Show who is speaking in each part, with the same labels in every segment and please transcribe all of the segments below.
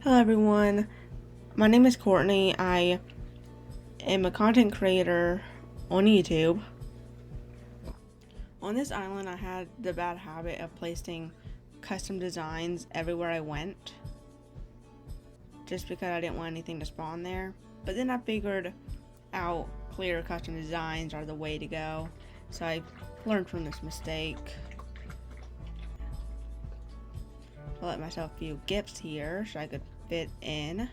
Speaker 1: Hello everyone, my name is Courtney. I am a content creator on YouTube. On this island I had the bad habit of placing custom designs everywhere I went, just because I didn't want anything to spawn there. But then I figured out clear custom designs are the way to go, so I learned from this mistake. I let myself a few gifts here so I could fit in.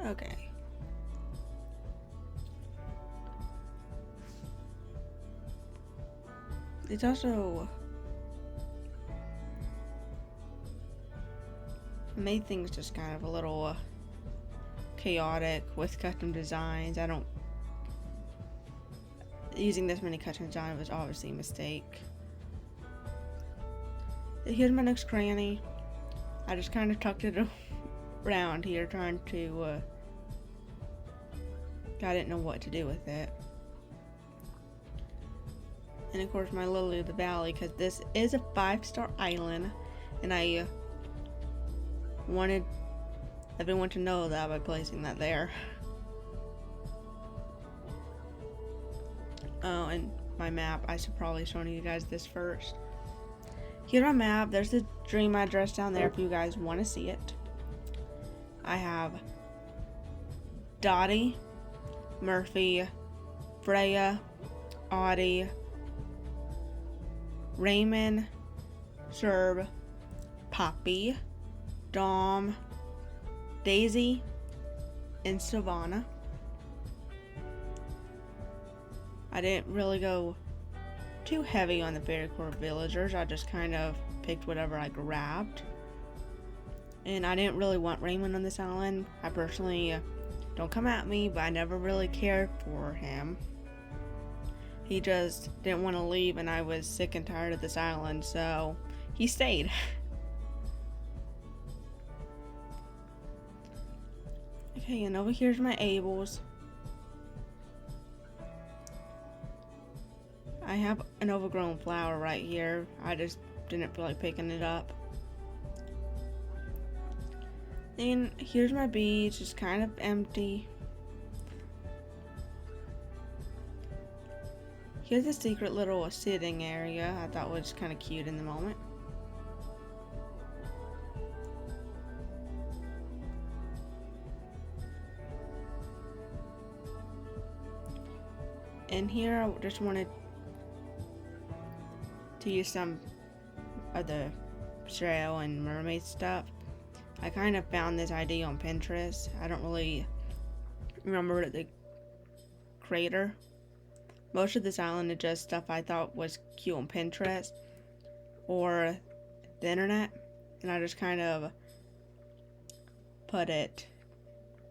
Speaker 1: Okay. It's also made things just kind of a little chaotic with custom designs. Using this many custom designs was obviously a mistake. Here's my next cranny. I just kind of tucked it around here, trying to I didn't know what to do with it. And of course my Lily of the Valley, because this is a 5-star island and I wanted everyone to know that by placing that there. Oh, and my map, I should probably show you guys this first. Here's my map. There's the dream address down there if you guys want to see it. I have Dottie, Murphy, Freya, Audie, Raymond, Serb, Poppy, Dom, Daisy, and Savannah. I didn't really go too heavy on the Fairycore villagers. I just kind of picked whatever I grabbed. And I didn't really want Raymond on this island. I personally, don't come at me, but I never really cared for him. He just didn't want to leave and I was sick and tired of this island, so he stayed. Okay, and over here's my Ables. I have an overgrown flower right here. I just didn't feel like picking it up. Then here's my beach, just kind of empty. Here's a secret little sitting area I thought was kind of cute in the moment. And here I just wanted to use some of the shell and mermaid stuff. I kind of found this idea on Pinterest. I don't really remember the creator. Most of this island is just stuff I thought was cute on Pinterest or the internet, and I just kind of put it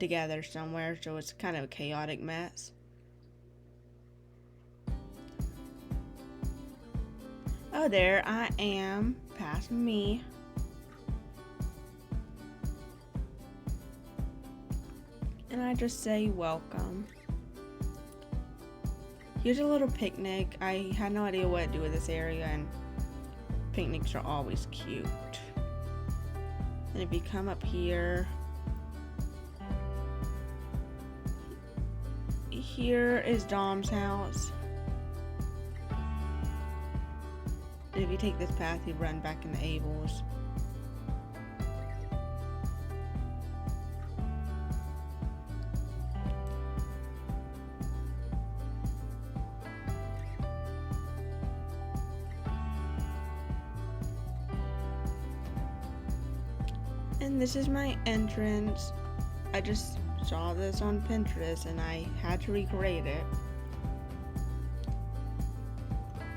Speaker 1: together somewhere, so it's kind of a chaotic mess. Oh, there I am, past me. And I just say welcome. Here's a little picnic. I had no idea what to do with this area, and picnics are always cute. And if you come up here, here is Dom's house. And if you take this path, you run back into Abel's. And this is my entrance. I just saw this on Pinterest and I had to recreate it.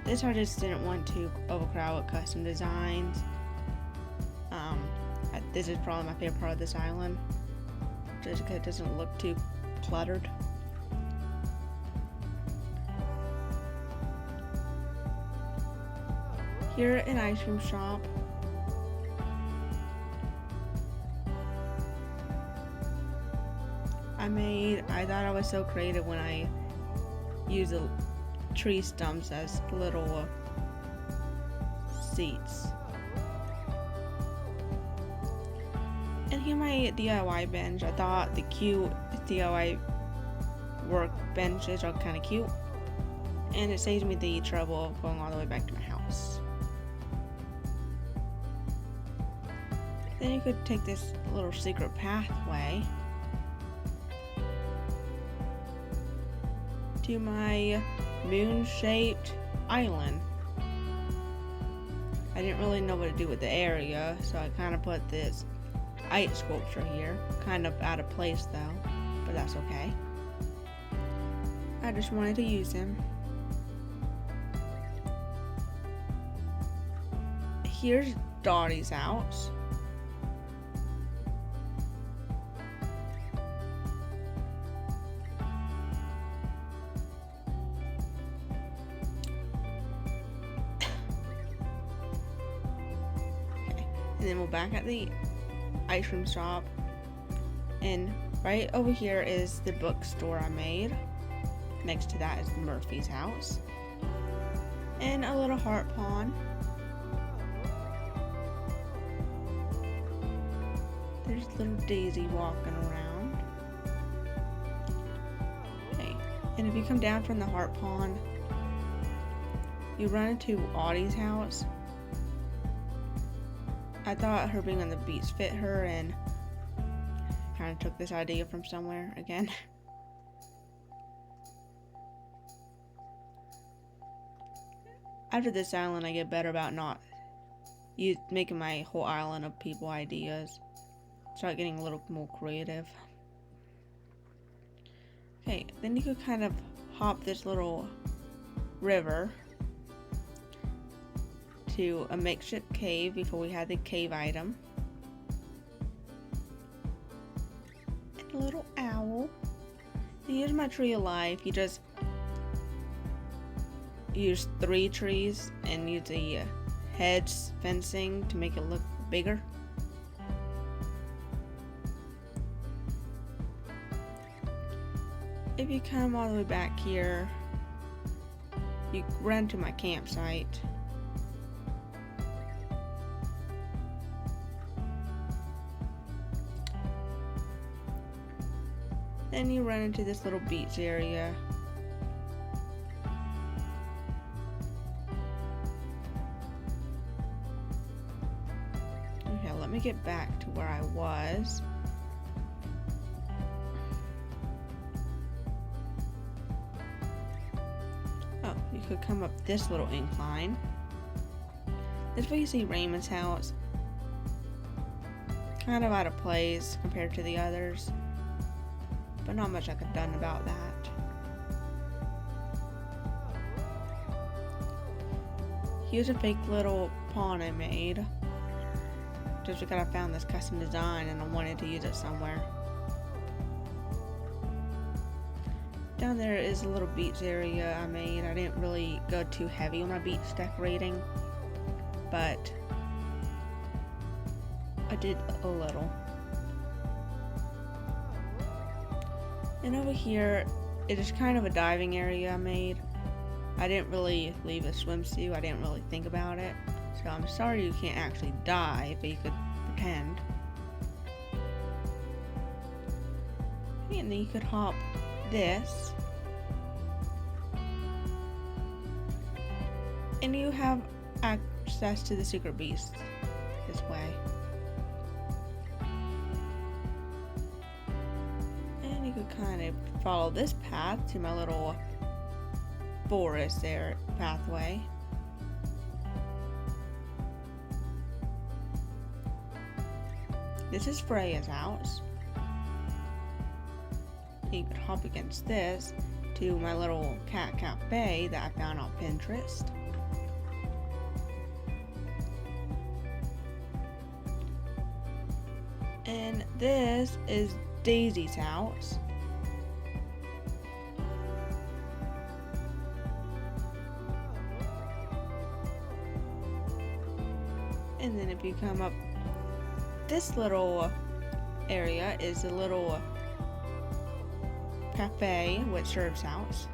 Speaker 1: This I just didn't want to overcrowd with custom designs. This is probably my favorite part of this island, just because it doesn't look too cluttered. Here at an ice cream shop. I thought I was so creative when I use the tree stumps as little seats. And here my DIY bench. I thought the cute DIY workbenches are kind of cute, and it saves me the trouble of going all the way back to my house. Then you could take this little secret pathway to my moon-shaped island. I didn't really know what to do with the area, so I kind of put this ice sculpture here. Kind of out of place though, but that's okay. I just wanted to use him. Here's Dottie's house. And then we're back at the ice cream shop, and right over here is the bookstore I made. Next to that is Murphy's house, and a little heart pond. There's little Daisy walking around. Okay, and if you come down from the heart pond, you run into Audie's house. I thought her being on the beach fit her, and kind of took this idea from somewhere again. After this island, I get better about not making my whole island of people ideas. Start getting a little more creative. Okay, then you could kind of hop this little river to a makeshift cave before we had the cave item. And a little owl. And here's my tree of life. You just use 3 trees and use the hedge fencing to make it look bigger. If you come all the way back here, you run to my campsite. Then you run into this little beach area. Okay, let me get back to where I was. Oh, you could come up this little incline. This way you see Raymond's house. Kind of out of place compared to the others, but not much I could have done about that. Here's a fake little pond I made, just because I found this custom design and I wanted to use it somewhere. Down there is a little beach area I made. I didn't really go too heavy on my beach decorating, but I did a little. And over here, it is kind of a diving area I made. I didn't really leave a swimsuit. I didn't really think about it. So I'm sorry you can't actually dive, but you could pretend. And then you could hop this. And you have access to the secret beast this way. And you could kind of follow this path to my little forest there pathway. This is Freya's house. You could hop against this to my little cat cafe that I found on Pinterest. And this is Daisy's house. And then if you come up this little area is a little cafe with serves house.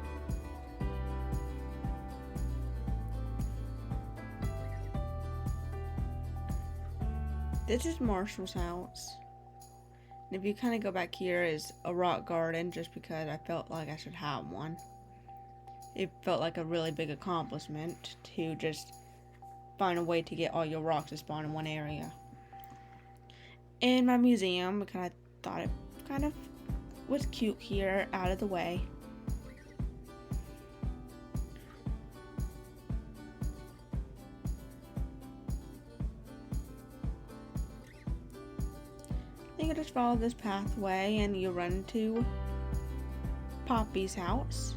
Speaker 1: This is Marshall's house. And if you kind of go back here is a rock garden, just because I felt like I should have one. It felt like a really big accomplishment to just find a way to get all your rocks to spawn in one area. In my museum, because I thought it kind of was cute here, out of the way. You can just follow this pathway and you run into Poppy's house.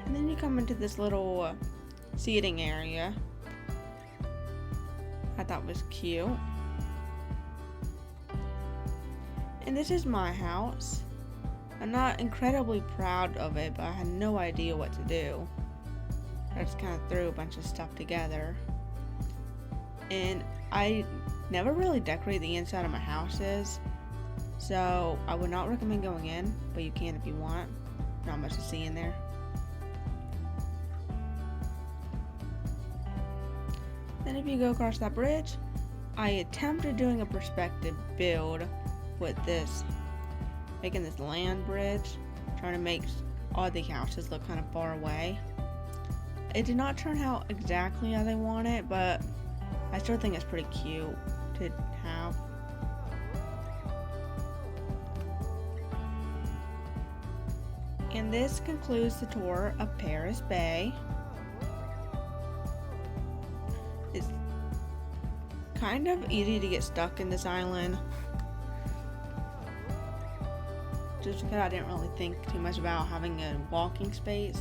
Speaker 1: And then you come into this little seating area. I thought was cute. And this is my house. I'm not incredibly proud of it, but I had no idea what to do. I just kind of threw a bunch of stuff together. And I never really decorate the inside of my houses, so I would not recommend going in, but you can if you want. Not much to see in there. Then if you go across that bridge, I attempted doing a perspective build with this, making this land bridge, trying to make all the houses look kind of far away. It did not turn out exactly how they want it, but I still think it's pretty cute to have. And this concludes the tour of Paris Bay. It's kind of easy to get stuck in this island, just because I didn't really think too much about having a walking space.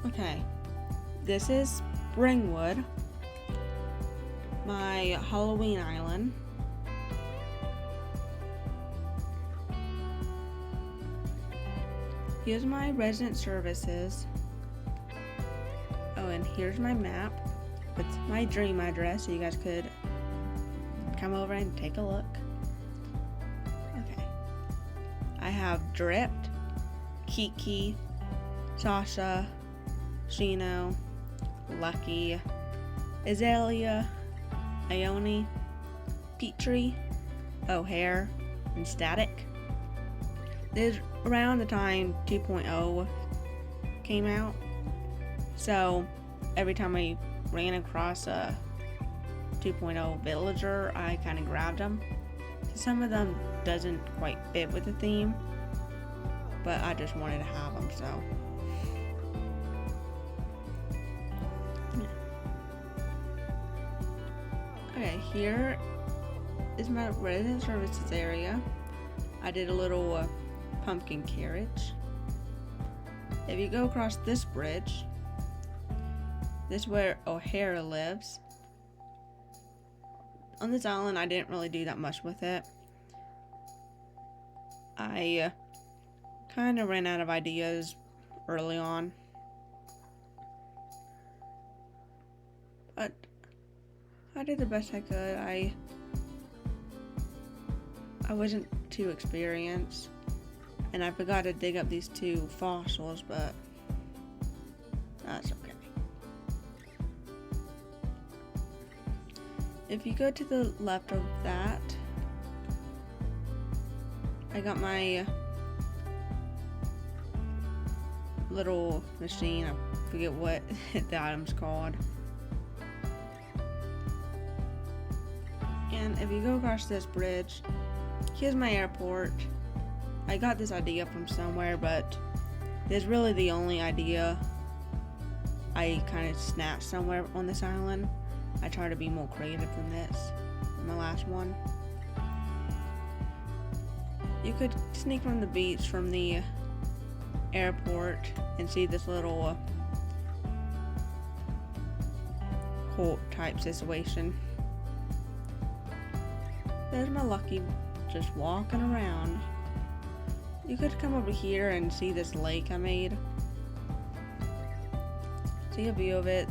Speaker 1: Okay, this is Springwood, my Halloween island. Here's my resident services. Oh, and here's my map with my dream address, so you guys could come over and take a look. Okay. I have Dripped, Kiki, Sasha, Shino, Lucky, Azalea, Ione, Petrie, O'Hare, and Static. This is around the time 2.0 came out, so every time I ran across a 2.0 villager, I kind of grabbed them. Some of them doesn't quite fit with the theme, but I just wanted to have them, so. Okay, here is my resident services area. I did a little pumpkin carriage. If you go across this bridge, this is where O'Hara lives. On this island, I didn't really do that much with it. I kind of ran out of ideas early on. But I did the best I could. I wasn't too experienced, and I forgot to dig up these two fossils, but that's okay. If you go to the left of that, I got my little machine. I forget what the item's called. And if you go across this bridge, here's my airport. I got this idea from somewhere, but it's really the only idea I kind of snapped somewhere on this island. I try to be more creative than this in my last one. You could sneak from the beach from the airport and see this little cult type situation. There's my Lucky just walking around. You could come over here and see this lake I made. See a view of it.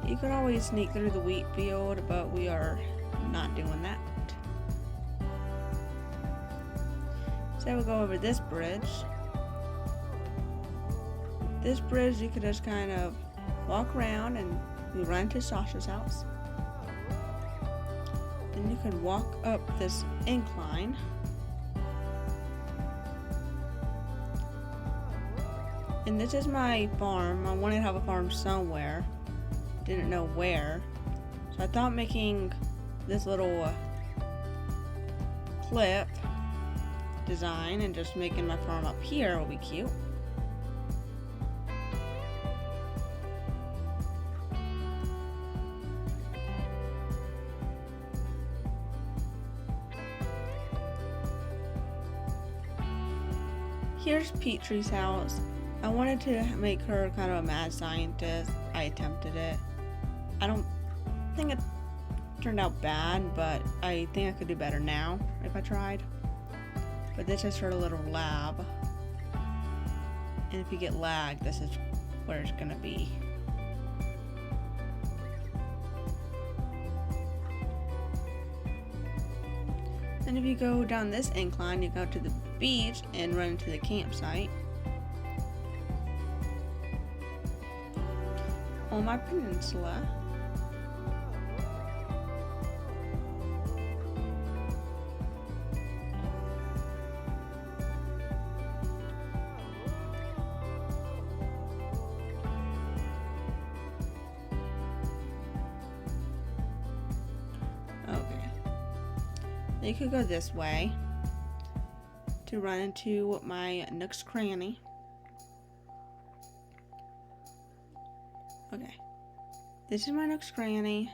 Speaker 1: You could always sneak through the wheat field, but we are not doing that. So we'll go over this bridge. This bridge you could just kind of walk around and we run to Sasha's house. Then you can walk up this incline. And this is my farm. I wanted to have a farm somewhere. Didn't know where. So I thought making this little clip design and just making my farm up here will be cute. Here's Petrie's house. I wanted to make her kind of a mad scientist. I attempted it. I don't think it turned out bad, but I think I could do better now if I tried. But this is her little lab. And if you get lag, this is where it's gonna be. And if you go down this incline, you go to the beach and run into the campsite. On my peninsula. You could go this way to run into my Nook's Cranny. Okay, this is my Nook's Cranny,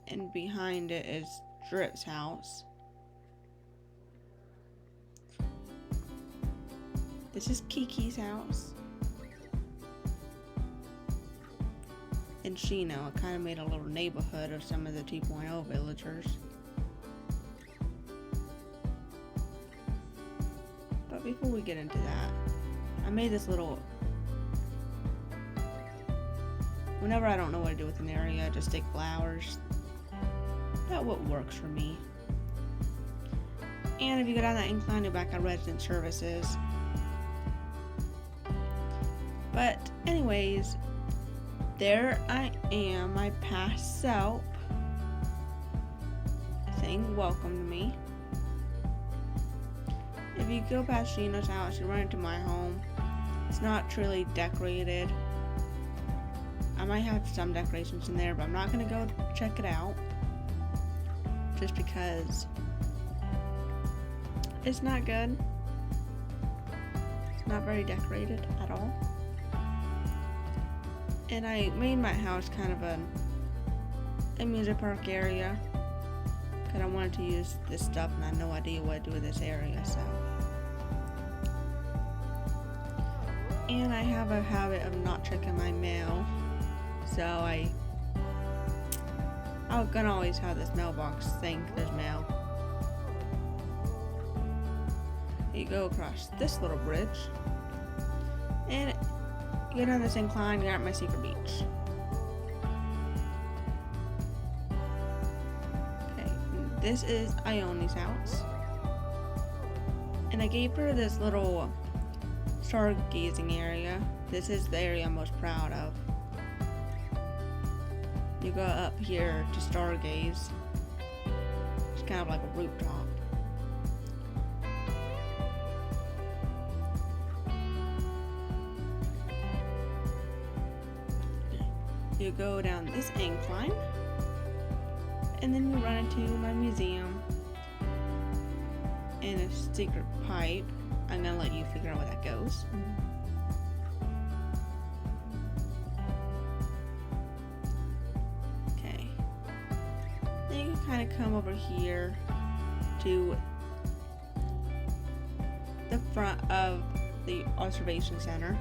Speaker 1: and behind it is Drip's house. This is Kiki's house. And Shino, I kind of made a little neighborhood of some of the 2.0 villagers. But before we get into that, I made this little... Whenever I don't know what to do with an area, I just stick flowers. That's what works for me. And if you go down that incline, you're back at resident services. But anyways... There I am, my past self, saying welcome to me. If you go past Shino's house, you run into my home. It's not truly decorated. I might have some decorations in there, but I'm not going to go check it out. Just because it's not good. It's not very decorated at all. And I made my house kind of a music park area. Because I wanted to use this stuff and I had no idea what to do with this area, so. And I have a habit of not checking my mail. So I'm gonna always have this mailbox think there's mail. You go across this little bridge. And you go down this incline, you're at my secret beach. Okay, this is Ione's house. And I gave her this little stargazing area. This is the area I'm most proud of. You go up here to stargaze. It's kind of like a rooftop. You go down this incline, and then you run into my museum and a secret pipe. I'm gonna let you figure out where that goes. Okay. Then you can kind of come over here to the front of the observation center.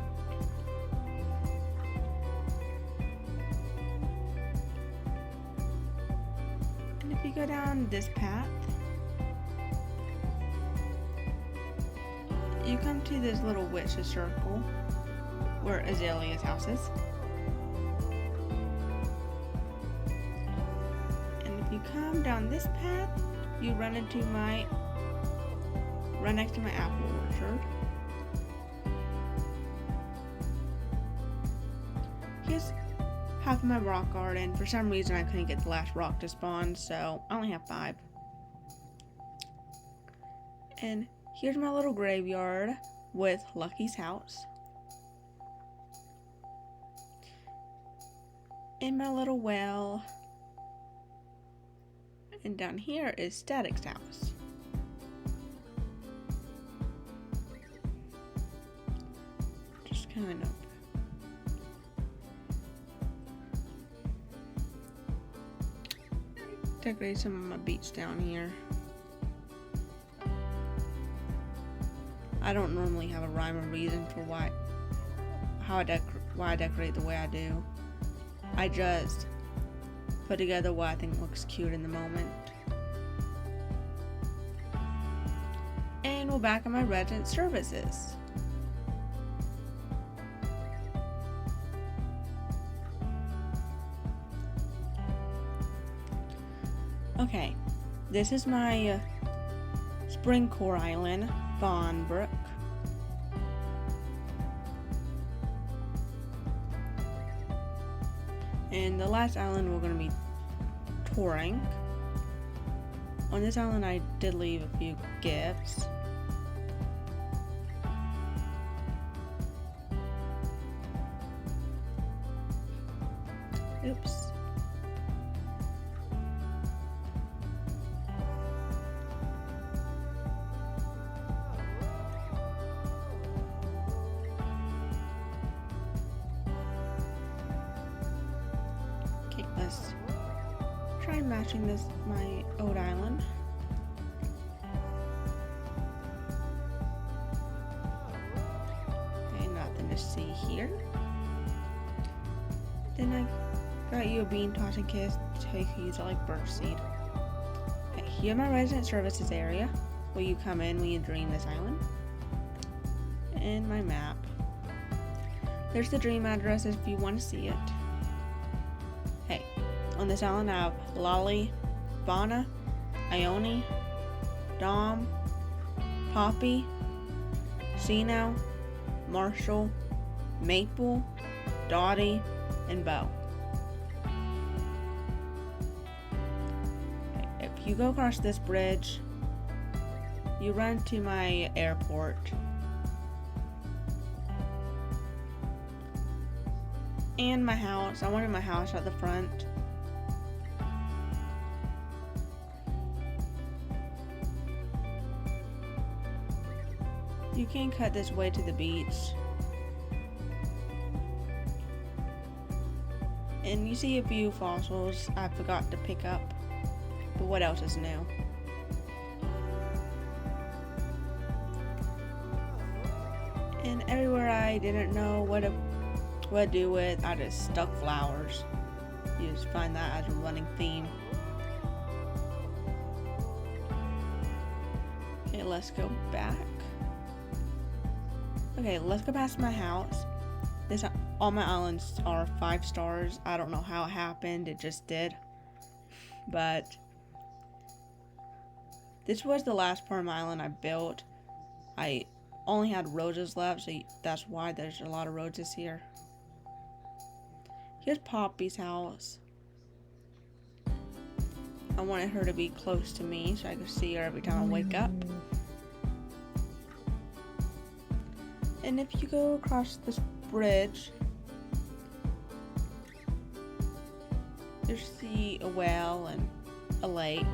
Speaker 1: If you go down this path, you come to this little witch's circle where Azalea's house is. down this path, you run next to my apple orchard. Here's half of my rock garden. For some reason, I couldn't get the last rock to spawn, so I only have 5. And here's my little graveyard with Lucky's house. And my little well. And down here is Static's house. Just kind of. Decorate some of my beets down here. I don't normally have a rhyme or reason for why I decorate the way I do. I just put together what I think looks cute in the moment. And we're back on my resident services. Okay, this is my spring core island, Bondbrook. And the last island we're going to be touring. On this island I did leave a few gifts. Oops. Let's try matching this my old island. Okay, nothing to see here. Then I got you a bean tossing kit to use it like birdseed. Okay, here's my resident services area where you come in when you dream this island. And my map. There's the dream addresses if you want to see it. Hey, on this island I have Lolly, Fauna, Ione, Dom, Poppy, Sino, Marshall, Maple, Dottie, and Bo. If you go across this bridge, you run to my airport. And my house. I wanted my house at the front. You can cut this way to the beach. And you see a few fossils I forgot to pick up. But what else is new? And everywhere I didn't know what to do with, I just stuck flowers. You just find that as a running theme. Okay, let's go back. Okay, let's go past my house. All my islands are 5 stars. I don't know how it happened, it just did. But this was the last part of my island I built. I only had roses left, so that's why there's a lot of roses here. Here's Poppy's house. I wanted her to be close to me so I could see her every time I wake up. And if you go across this bridge, you see a well and a lake.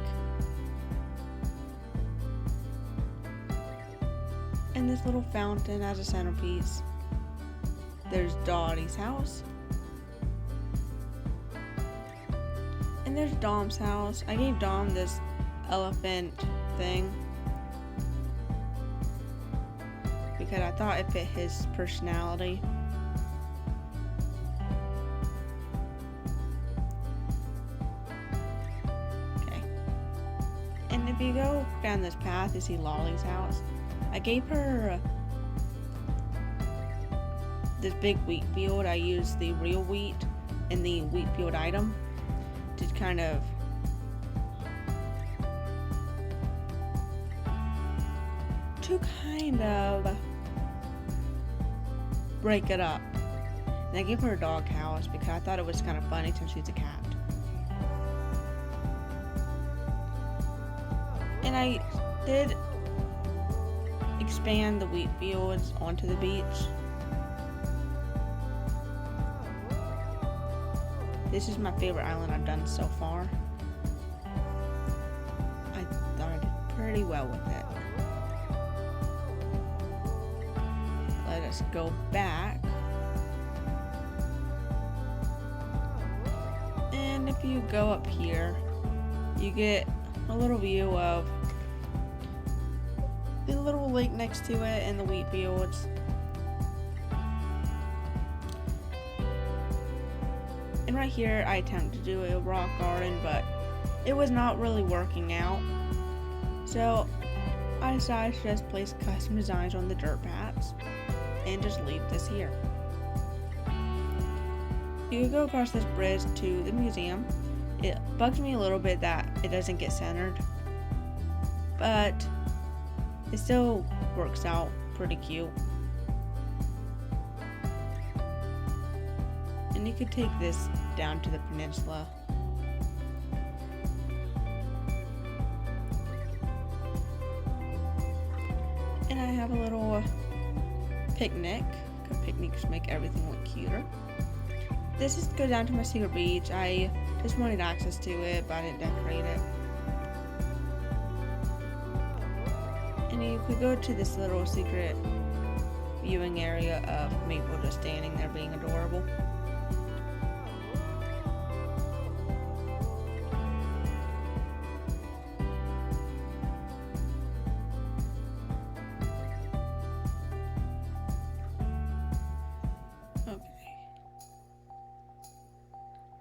Speaker 1: And this little fountain as a centerpiece. There's Dottie's house. And there's Dom's house. I gave Dom this elephant thing because I thought it fit his personality. Okay. And if you go down this path, you see Lolly's house. I gave her this big wheat field. I used the real wheat in the wheat field item to kind of to kind of break it up. And I gave her a dog house because I thought it was kind of funny since she's a cat. And I did expand the wheat fields onto the beach. This is my favorite island I've done so far. I thought I did pretty well with it. Let us go back. And if you go up here, you get a little view of the little lake next to it and the wheat fields. And right here, I attempted to do a rock garden, but it was not really working out. So I decided to just place custom designs on the dirt paths and just leave this here. You can go across this bridge to the museum. It bugs me a little bit that it doesn't get centered, but it still works out pretty cute. And you could take this down to the peninsula. And I have a little picnic, because picnics make everything look cuter. This is to go down to my secret beach. I just wanted access to it, but I didn't decorate it. And you could go to this little secret viewing area of Maple just standing there being adorable.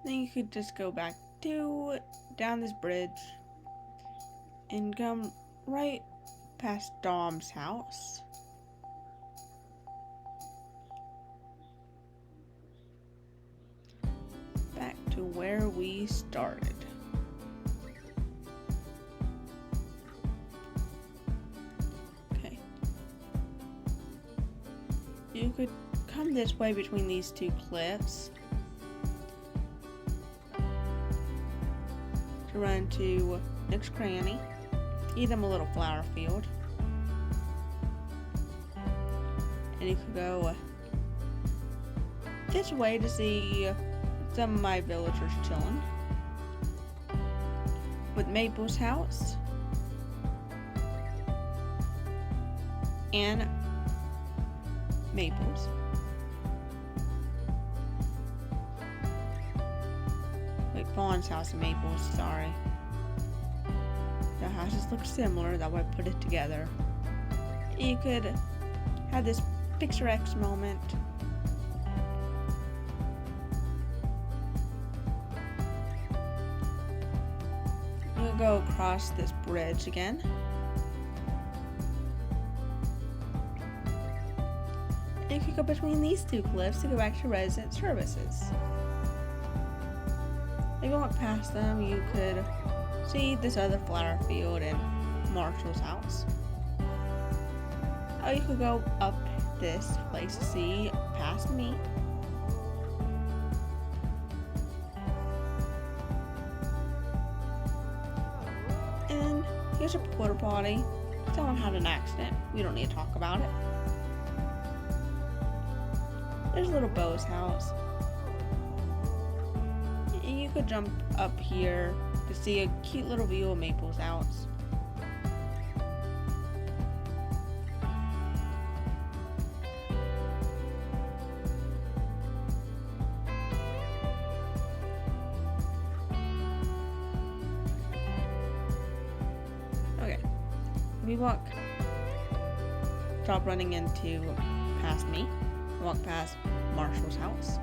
Speaker 1: Then you could just go back down this bridge and come right past Dom's house. Back to where we started. Okay. You could come this way between these two cliffs to run to Nook's Cranny, give them a little flower field, and you could go this way to see some of my villagers chilling with Maple's house and Maple's. Fawn's house and Maple's, sorry. The houses look similar, that way I put it together. You could have this picturesque moment. You'll go across this bridge again. And you could go between these two cliffs to go back to resident services. If you walk past them, you could see this other flower field and Marshall's house. Or you could go up this place to see past me. And here's a porta potty. Someone had an accident. We don't need to talk about it. There's little Bo's house. You could jump up here to see a cute little view of Maple's house. Okay, we stop running into past me, walk past Marshall's house.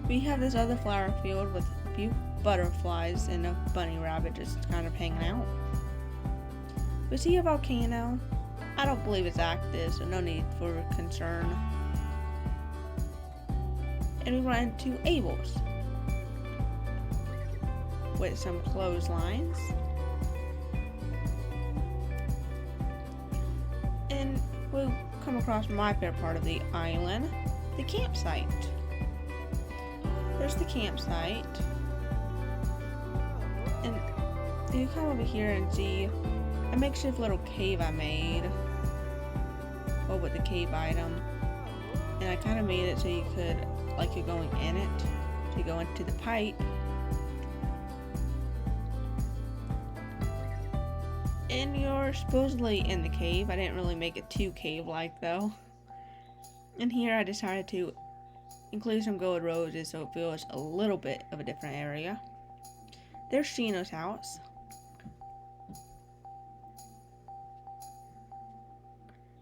Speaker 1: We have this other flower field with a few butterflies and a bunny rabbit just kind of hanging out. We see a volcano. I don't believe it's active, so no need for concern. And we run into Abel's with some clotheslines. across my favorite part of the island, the campsite. There's the campsite. And you come over here and see a makeshift little cave I made. Well, with the cave item. And I kind of made it so you could, like you're going in it. So you go into the pipe. And you're supposedly in the cave. I didn't really make it too cave-like though. And here I decided to include some gold roses so it feels a little bit of a different area. There's Shino's house.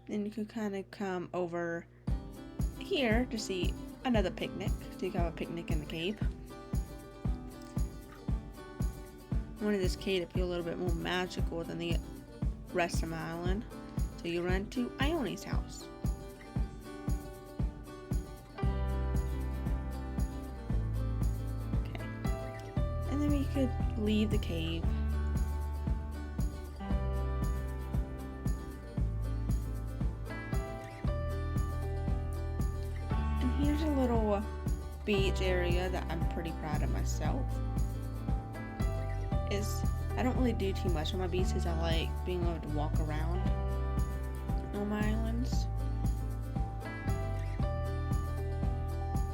Speaker 1: Then you could kind of come over here to see another picnic. So you can have a picnic in the cave. I wanted this cave to feel a little bit more magical than the rest of my island. So you run to Ione's house. Okay. And then we could leave the cave. And here's a little beach area that I'm pretty proud of myself. I don't really do too much on my beaches. I like being able to walk around on my islands.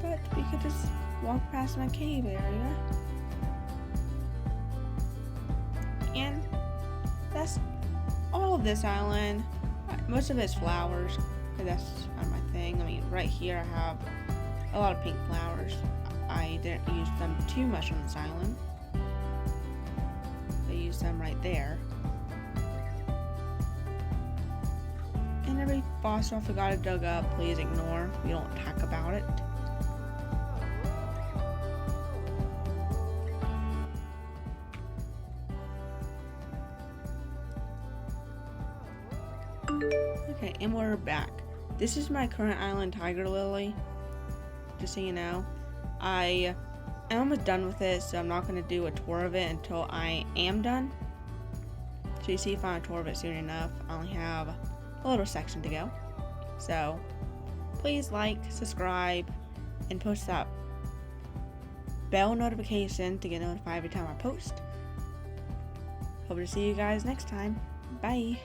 Speaker 1: But we could just walk past my cave area. And that's all of this island. Most of it's flowers, because that's kind of my thing. I mean, right here I have a lot of pink flowers. I didn't use them too much on this island. Use them right there. And every fossil I forgot to dug up, please ignore. We don't talk about it. Okay, and we're back. This is my current island, Tiger Lily. Just so you know. I'm almost done with it, so I'm not going to do a tour of it until I am done. So you see if I'm a tour of it soon enough. I only have a little section to go. So please like, subscribe, and push that bell notification to get notified every time I post. Hope to see you guys next time. Bye.